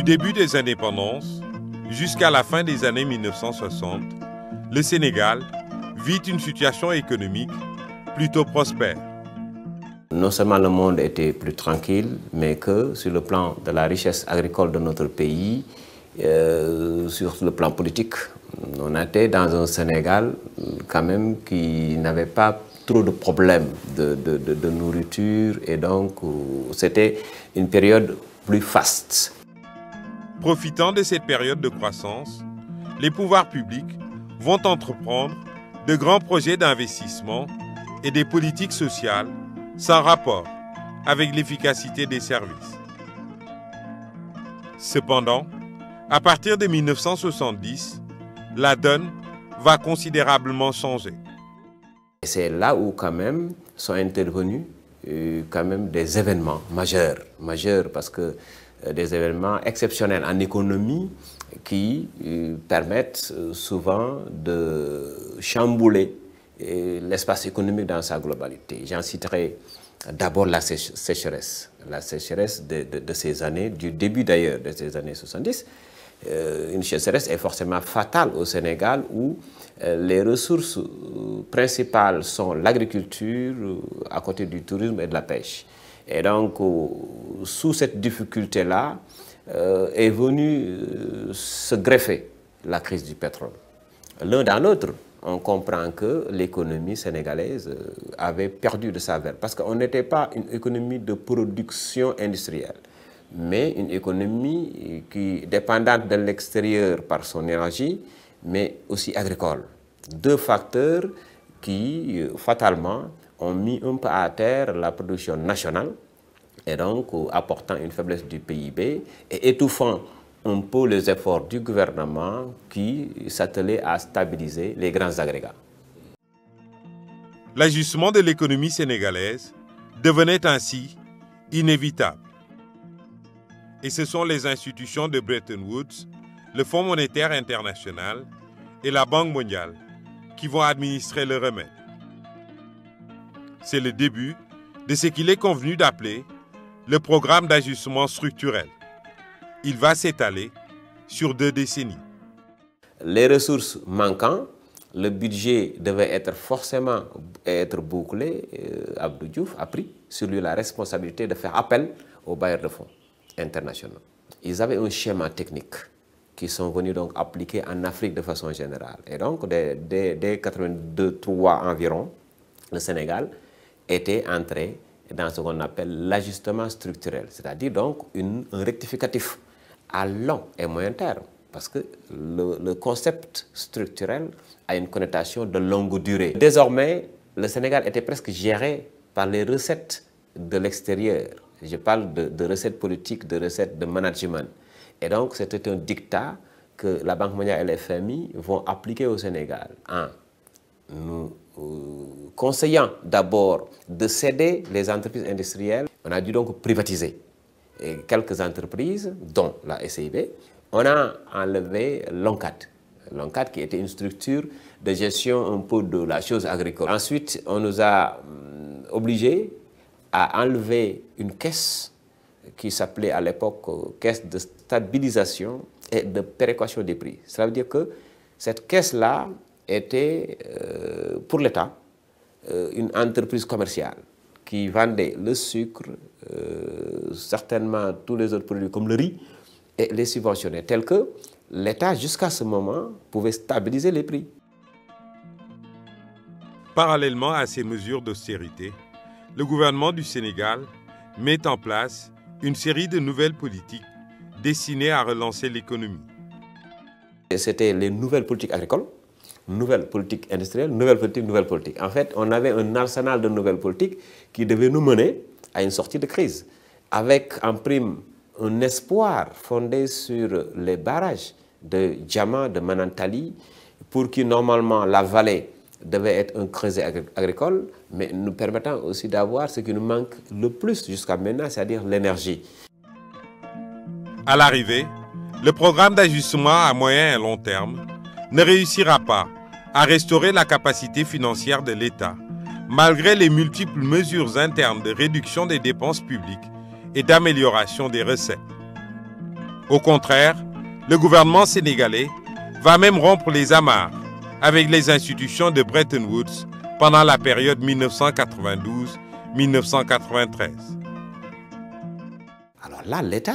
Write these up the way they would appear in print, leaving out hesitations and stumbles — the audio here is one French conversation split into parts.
début des indépendances jusqu'à la fin des années 1960, le Sénégal vit une situation économique plutôt prospère. Non seulement le monde était plus tranquille, mais que sur le plan de la richesse agricole de notre pays, sur le plan politique, on était dans un Sénégal quand même qui n'avait pas trop de problèmes de nourriture et donc c'était une période plus faste. Profitant de cette période de croissance, les pouvoirs publics vont entreprendre de grands projets d'investissement et des politiques sociales sans rapport avec l'efficacité des services. Cependant, à partir de 1970, la donne va considérablement changer. C'est là où quand même sont intervenus quand même des événements majeurs parce que des événements exceptionnels en économie qui permettent souvent de chambouler l'espace économique dans sa globalité. J'en citerai d'abord la sécheresse de ces années, du début d'ailleurs de ces années 70. Une sécheresse est forcément fatale au Sénégal où les ressources principales sont l'agriculture à côté du tourisme et de la pêche. Et donc, sous cette difficulté-là, est venue se greffer la crise du pétrole. L'un dans l'autre, on comprend que l'économie sénégalaise avait perdu de sa verve parce qu'on n'était pas une économie de production industrielle, mais une économie qui dépendante de l'extérieur par son énergie, mais aussi agricole. Deux facteurs qui, fatalement, ont mis un peu à terre la production nationale et donc apportant une faiblesse du PIB et étouffant un peu les efforts du gouvernement qui s'attelait à stabiliser les grands agrégats. L'ajustement de l'économie sénégalaise devenait ainsi inévitable. Et ce sont les institutions de Bretton Woods, le Fonds monétaire international et la Banque mondiale qui vont administrer le remède. C'est le début de ce qu'il est convenu d'appeler le programme d'ajustement structurel. Il va s'étaler sur 2 décennies. Les ressources manquant, le budget devait être forcément bouclé. Abdou Diouf a pris sur lui la responsabilité de faire appel aux bailleurs de fonds internationaux. Ils avaient un schéma technique qui sont venus donc appliquer en Afrique de façon générale. Et donc, dès 1982-1983 environ, le Sénégal était entré dans ce qu'on appelle l'ajustement structurel, c'est-à-dire donc un rectificatif à long et moyen terme, parce que le concept structurel a une connotation de longue durée. Désormais, le Sénégal était presque géré par les recettes de l'extérieur. Je parle de recettes politiques, de recettes de management. Et donc, c'était un dictat que la Banque mondiale et le FMI vont appliquer au Sénégal en nous conseillant d'abord de céder les entreprises industrielles. On a dû donc privatiser quelques entreprises, dont la SIB. On a enlevé l'ONCAD. L'ONCAD qui était une structure de gestion un peu de la chose agricole. Ensuite, on nous a obligés à enlever une caisse qui s'appelait à l'époque caisse de stabilisation et de péréquation des prix. Cela veut dire que cette caisse-là était pour l'État une entreprise commerciale qui vendait le sucre, certainement tous les autres produits comme le riz, et les subventionnait, tel que l'État, jusqu'à ce moment, pouvait stabiliser les prix. Parallèlement à ces mesures d'austérité, le gouvernement du Sénégal met en place une série de nouvelles politiques destinées à relancer l'économie. C'était les nouvelles politiques agricoles, nouvelles politiques industrielles, nouvelles politiques. En fait, on avait un arsenal de nouvelles politiques qui devait nous mener à une sortie de crise, avec en prime un espoir fondé sur les barrages de Diama, de Manantali, pour qui normalement la vallée devait être un creuset agricole, mais nous permettant aussi d'avoir ce qui nous manque le plus jusqu'à maintenant, c'est-à-dire l'énergie. À l'arrivée, le programme d'ajustement à moyen et long terme ne réussira pas à restaurer la capacité financière de l'État, malgré les multiples mesures internes de réduction des dépenses publiques et d'amélioration des recettes. Au contraire, le gouvernement sénégalais va même rompre les amarres avec les institutions de Bretton Woods pendant la période 1992-1993. Alors là, l'État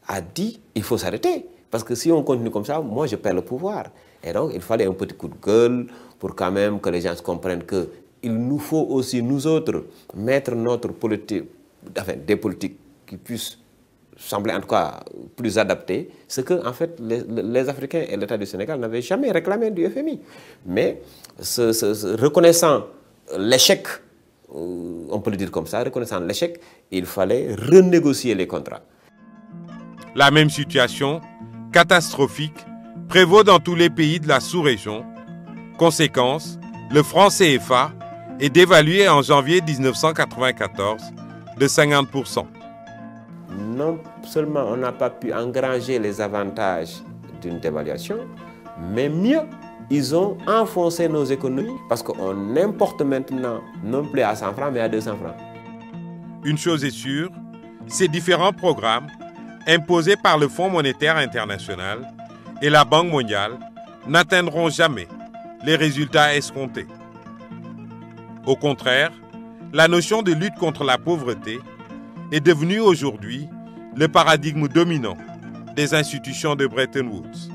a dit il faut s'arrêter. Parce que si on continue comme ça, moi je perds le pouvoir. Et donc il fallait un petit coup de gueule pour quand même que les gens comprennent qu'il nous faut aussi, nous autres, mettre notre politique, enfin des politiques qui puissent sembler en tout cas plus adaptées, ce que en fait les Africains et l'État du Sénégal n'avaient jamais réclamé du FMI. Mais reconnaissant l'échec, on peut le dire comme ça, reconnaissant l'échec, il fallait renégocier les contrats. La même situation, catastrophique, prévaut dans tous les pays de la sous-région. Conséquence, le franc CFA est dévalué en janvier 1994 de 50%. Non seulement on n'a pas pu engranger les avantages d'une dévaluation, mais mieux, ils ont enfoncé nos économies parce qu'on importe maintenant non plus à 100 francs, mais à 200 francs. Une chose est sûre, ces différents programmes imposés par le Fonds monétaire international et la Banque mondiale n'atteindront jamais les résultats escomptés. Au contraire, la notion de lutte contre la pauvreté est devenue aujourd'hui le paradigme dominant des institutions de Bretton Woods.